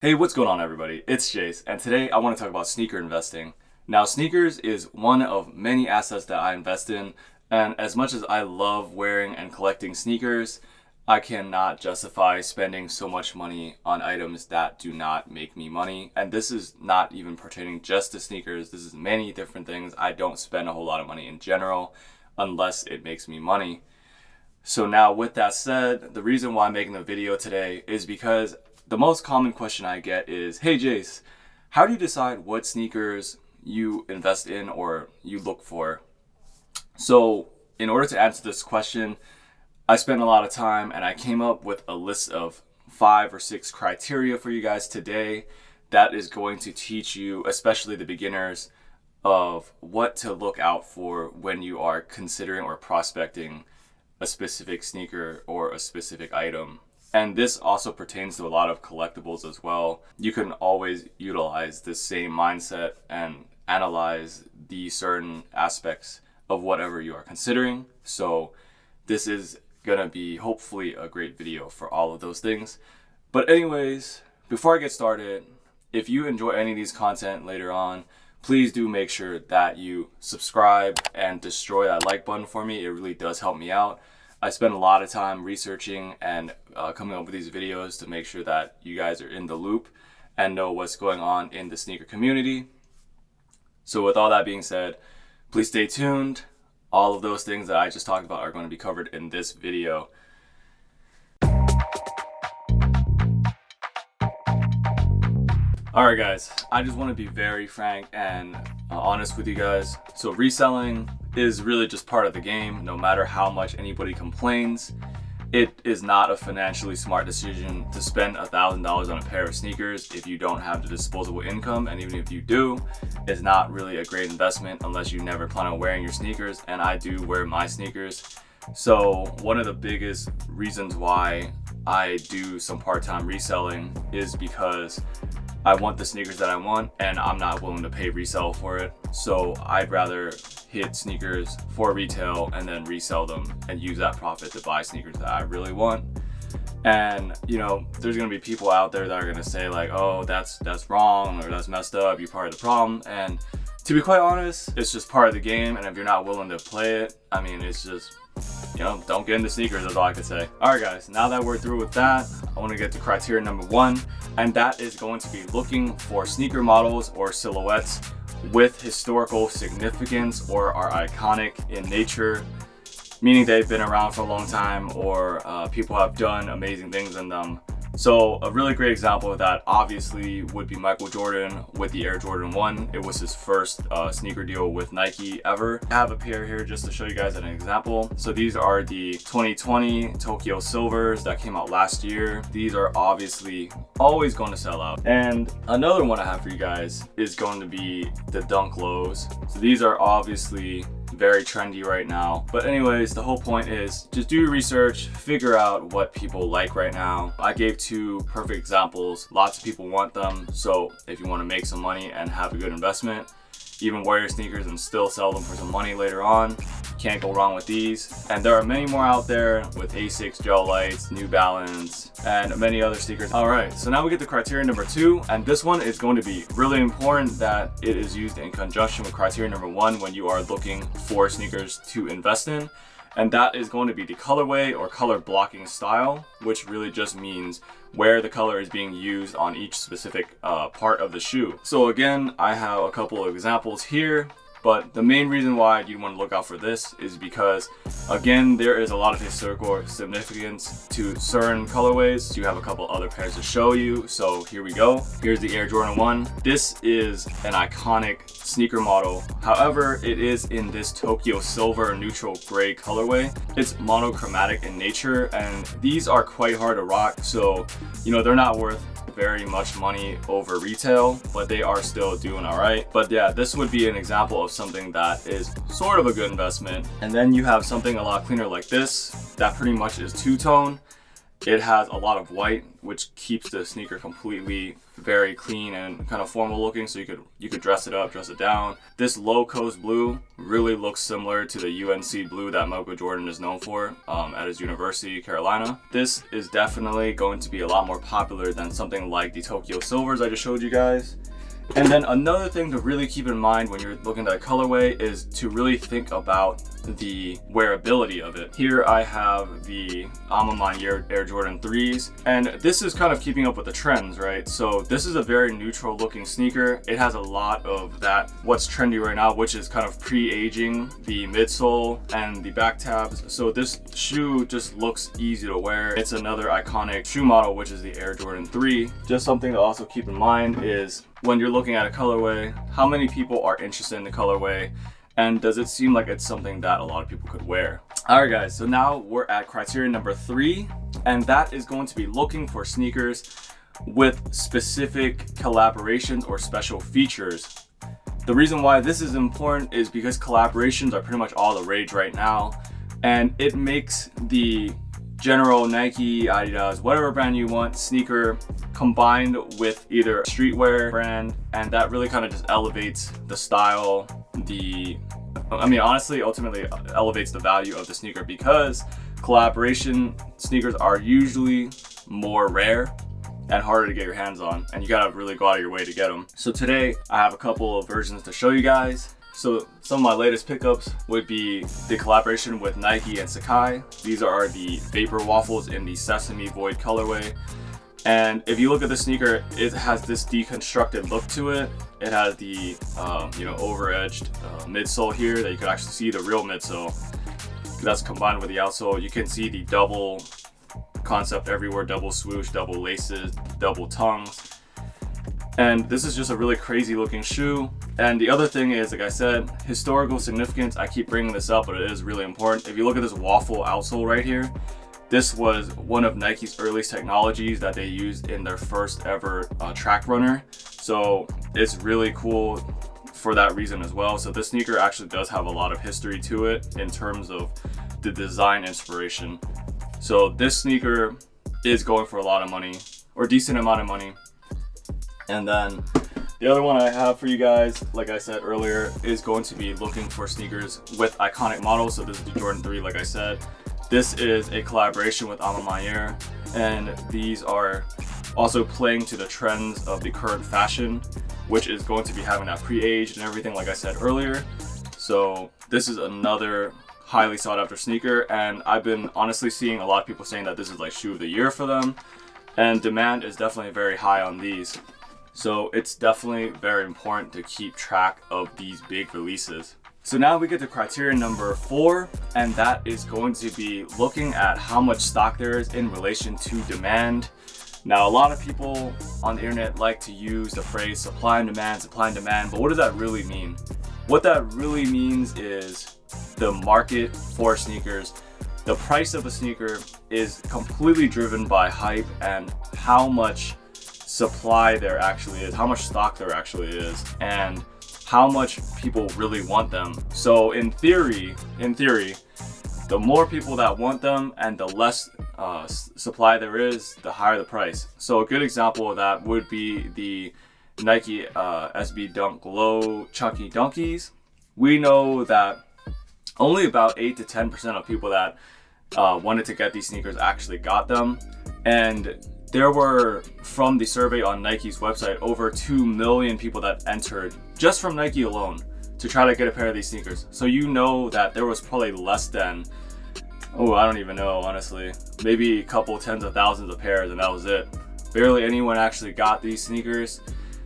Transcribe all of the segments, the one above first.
Hey, what's going on everybody? It's Jayce, and today I want to talk about sneaker investing. Now, sneakers is one of many assets that I invest in, and as much as I love wearing and collecting sneakers, I cannot justify spending so much money on items that do not make me money. And this is not even pertaining just to sneakers. This is many different things. I don't spend a whole lot of money in general unless it makes me money. So now with that said, the reason why I'm making the video today is because the most common question I get is, hey Jayce, how do you decide what sneakers you invest in or you look for? So in order to answer this question, I spent a lot of time and I came up with a list of 5 or 6 criteria for you guys today that is going to teach you, especially the beginners, of what to look out for when you are considering or prospecting a specific sneaker or a specific item. And this also pertains to a lot of collectibles as well. You can always utilize this same mindset and analyze the certain aspects of whatever you are considering. So this is gonna be hopefully a great video for all of those things. But anyways, before I get started, if you enjoy any of these content later on, please do make sure that you subscribe and destroy that like button for me. It really does help me out. I spend a lot of time researching and coming up with these videos to make sure that you guys are in the loop and know what's going on in the sneaker community. So with all that being said, please stay tuned. All of those things that I just talked about are going to be covered in this video. Alright guys, I just want to be very frank and honest with you guys. So reselling is really just part of the game. No matter how much anybody complains, it is not a financially smart decision to spend $1,000 on a pair of sneakers if you don't have the disposable income. And even if you do, it's not really a great investment unless you never plan on wearing your sneakers. And I do wear my sneakers. So one of the biggest reasons why I do some part-time reselling is because I want the sneakers that I want and I'm not willing to pay resale for it. So I'd rather hit sneakers for retail and then resell them and use that profit to buy sneakers that I really want. And you know, there's gonna be people out there that are gonna say like, oh, that's wrong or that's messed up, you're part of the problem. And to be quite honest, it's just part of the game, and if you're not willing to play it, I mean, it's just, you know, don't get into sneakers, that's all I could say. Alright guys, now that we're through with that, I want to get to criteria number 1, and that is going to be looking for sneaker models or silhouettes with historical significance or are iconic in nature, meaning they've been around for a long time or people have done amazing things in them. So a really great example of that obviously would be Michael Jordan with the Air Jordan 1. It was his first sneaker deal with Nike ever. I have a pair here just to show you guys an example. So these are the 2020 Tokyo Silvers that came out last year. These are obviously always going to sell out. And another one I have for you guys is going to be the Dunk Lows. So these are obviously very trendy right now. But anyways, the whole point is just do your research, figure out what people like right now. I gave 2 perfect examples. Lots of people want them. So if you want to make some money and have a good investment, even wear your sneakers and still sell them for some money later on, can't go wrong with these. And there are many more out there with Asics, Gel Lights, New Balance, and many other sneakers. All right, so now we get to criteria number 2, and this one is going to be really important that it is used in conjunction with criteria number 1 when you are looking for sneakers to invest in. And that is going to be the colorway or color blocking style, which really just means where the color is being used on each specific part of the shoe. So again, I have a couple of examples here, but the main reason why you want to look out for this is because, again, there is a lot of historical significance to certain colorways. You have a couple other pairs to show you, so here we go. Here's the Air Jordan 1. This is an iconic sneaker model. However, it is in this Tokyo Silver neutral gray colorway. It's monochromatic in nature, and these are quite hard to rock, so you know, they're not worth very much money over retail, but they are still doing all right. But yeah, this would be an example of something that is sort of a good investment. And then you have something a lot cleaner like this that pretty much is two-tone, It has a lot of white, which keeps the sneaker completely very clean and kind of formal looking, so you could dress it up, dress it down. This low coast blue really looks similar to the UNC blue that Michael Jordan is known for at his University, Carolina. This is definitely going to be a lot more popular than something like the Tokyo Silvers I just showed you guys. And then another thing to really keep in mind when you're looking at a colorway is to really think about the wearability of it. Here I have the Alma Air Jordan 3s, and this is kind of keeping up with the trends, right? So this is a very neutral looking sneaker. It has a lot of that what's trendy right now, which is kind of pre-aging the midsole and the back tabs. So this shoe just looks easy to wear. It's another iconic shoe model, which is the Air Jordan 3. Just something to also keep in mind is when you're looking at a colorway, how many people are interested in the colorway, and does it seem like it's something that a lot of people could wear? All right guys, so now we're at criteria number 3, and that is going to be looking for sneakers with specific collaborations or special features. The reason why this is important is because collaborations are pretty much all the rage right now, and it makes the general Nike, Adidas, whatever brand you want, sneaker combined with either a streetwear brand, and that really kind of just elevates the style, honestly, ultimately elevates the value of the sneaker, because collaboration sneakers are usually more rare and harder to get your hands on, and you gotta really go out of your way to get them. So today I have a couple of versions to show you guys. So some of my latest pickups would be the collaboration with Nike and Sacai. These are the Vapor Waffles in the Sesame Void colorway. And if you look at the sneaker, it has this deconstructed look to it. It has the over-edged midsole here that you can actually see the real midsole. That's combined with the outsole. You can see the double concept everywhere, double swoosh, double laces, double tongues. And this is just a really crazy looking shoe. And the other thing is, like I said, historical significance. I keep bringing this up, but it is really important. If you look at this waffle outsole right here, this was one of Nike's earliest technologies that they used in their first ever track runner. So it's really cool for that reason as well. So this sneaker actually does have a lot of history to it in terms of the design inspiration. So this sneaker is going for a lot of money, or a decent amount of money. And then the other one I have for you guys, like I said earlier, is going to be looking for sneakers with iconic models. So this is the Jordan 3, like I said. This is a collaboration with Alma Air, and these are also playing to the trends of the current fashion, which is going to be having that pre-aged and everything, like I said earlier. So this is another highly sought after sneaker, and I've been honestly seeing a lot of people saying that this is like shoe of the year for them, and demand is definitely very high on these. So it's definitely very important to keep track of these big releases. So now we get to criteria number 4, and that is going to be looking at how much stock there is in relation to demand. Now, a lot of people on the internet like to use the phrase supply and demand, but what does that really mean? What that really means is the market for sneakers. The price of a sneaker is completely driven by hype and how much supply there actually is, how much stock there actually is, and how much people really want them. So in theory, the more people that want them and the less supply there is, the higher the price. So a good example of that would be the Nike SB Dunk Low Chunky Dunkies. We know that only about 8 to 10% of people that wanted to get these sneakers actually got them. And there were, from the survey on Nike's website, over 2 million people that entered just from Nike alone to try to get a pair of these sneakers. So you know that there was probably less than, I don't even know, honestly, maybe a couple tens of thousands of pairs, and that was it. Barely anyone actually got these sneakers.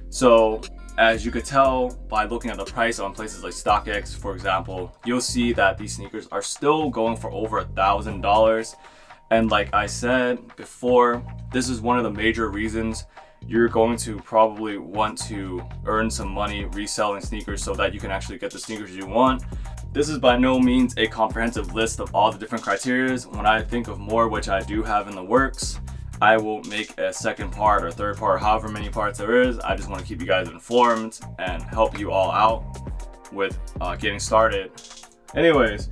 So as you could tell by looking at the price on places like StockX, for example, you'll see that these sneakers are still going for over $1,000. And like I said before, this is one of the major reasons you're going to probably want to earn some money reselling sneakers so that you can actually get the sneakers you want. This is by no means a comprehensive list of all the different criteria. When I think of more, which I do have in the works, I will make a second part or third part, or however many parts there is. I just want to keep you guys informed and help you all out with getting started. Anyways,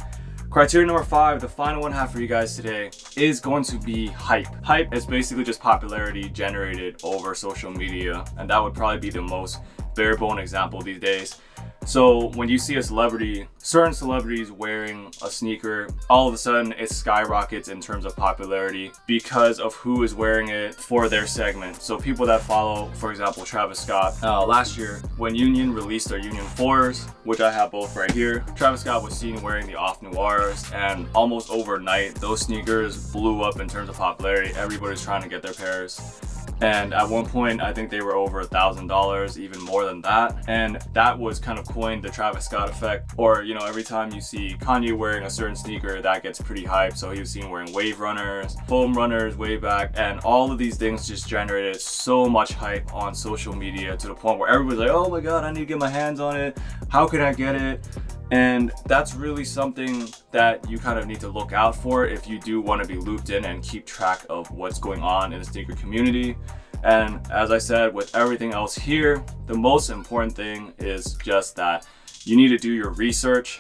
Criteria number 5, the final one I have for you guys today, is going to be hype. Hype is basically just popularity generated over social media, and that would probably be the most bare bone example these days. So when you see a celebrity, certain celebrities wearing a sneaker, all of a sudden it skyrockets in terms of popularity because of who is wearing it for their segment. So people that follow, for example, Travis Scott, last year when Union released their Union 4s, which I have both right here, Travis Scott was seen wearing the Off Noirs, and almost overnight those sneakers blew up in terms of popularity. Everybody's trying to get their pairs. And at one point, I think they were over $1,000, even more than that. And that was kind of coined the Travis Scott effect. Or, you know, every time you see Kanye wearing a certain sneaker, that gets pretty hyped. So he was seen wearing Wave Runners, Foam Runners way back. And all of these things just generated so much hype on social media to the point where everybody's like, oh my God, I need to get my hands on it. How can I get it? And that's really something that you kind of need to look out for if you do want to be looped in and keep track of what's going on in the sneaker community. And as I said, with everything else here, the most important thing is just that you need to do your research.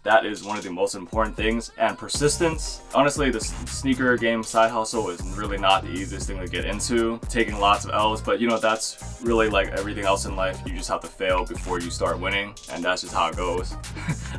That is one of the most important things, and persistence. Honestly, the sneaker game side hustle is really not the easiest thing to get into, taking lots of L's, but you know, that's really like everything else in life. You just have to fail before you start winning, and that's just how it goes.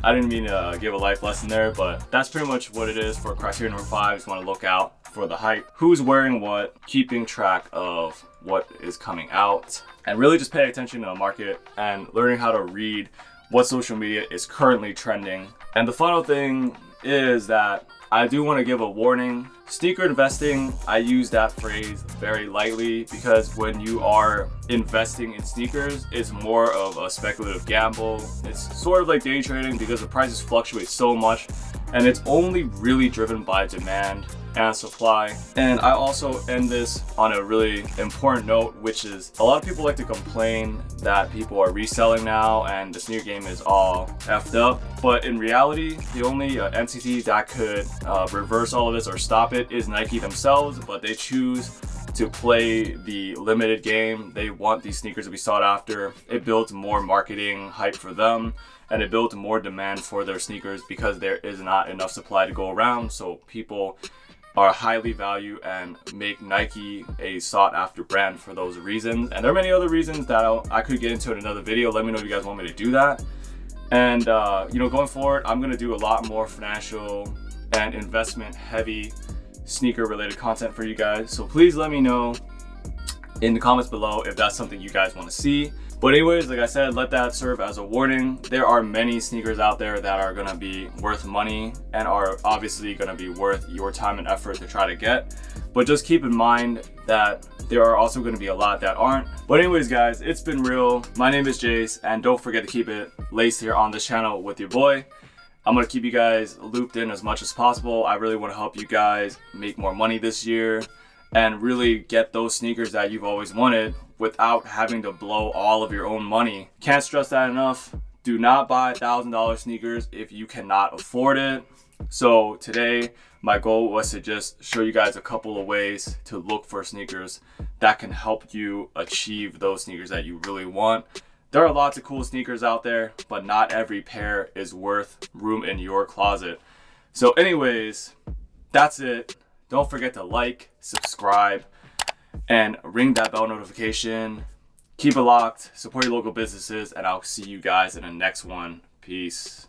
I didn't mean to give a life lesson there, but that's pretty much what it is for criteria number 5. Just want to look out for the hype, who's wearing what, keeping track of what is coming out, and really just pay attention to the market and learning how to read what social media is currently trending. And the final thing is that I do want to give a warning. Sneaker investing, I use that phrase very lightly because when you are investing in sneakers, it's more of a speculative gamble. It's sort of like day trading because the prices fluctuate so much, and it's only really driven by demand and supply. And I also end this on a really important note, which is a lot of people like to complain that people are reselling now and the sneaker game is all effed up. But in reality, the only entity that could reverse all of this or stop it is Nike themselves, but they choose to play the limited game. They want these sneakers to be sought after. It builds more marketing hype for them, and it builds more demand for their sneakers because there is not enough supply to go around. So people are highly valued and make Nike a sought after brand for those reasons. And there are many other reasons that I could get into in another video. Let me know if you guys want me to do that. And you know, going forward, I'm gonna do a lot more financial and investment heavy sneaker related content for you guys. So please let me know in the comments below if that's something you guys want to see. But anyways, like I said, let that serve as a warning. There are many sneakers out there that are gonna be worth money and are obviously gonna be worth your time and effort to try to get. But just keep in mind that there are also gonna be a lot that aren't. But anyways, guys, it's been real. My name is Jayce, and don't forget to keep it laced here on this channel with your boy. I'm gonna keep you guys looped in as much as possible. I really wanna help you guys make more money this year and really get those sneakers that you've always wanted without having to blow all of your own money. Can't stress that enough. Do not buy $1,000 sneakers if you cannot afford it. So today, my goal was to just show you guys a couple of ways to look for sneakers that can help you achieve those sneakers that you really want. There are lots of cool sneakers out there, but not every pair is worth room in your closet. So anyways, that's it. Don't forget to like, subscribe, and ring that bell notification. Keep it locked, support your local businesses, and I'll see you guys in the next one. Peace.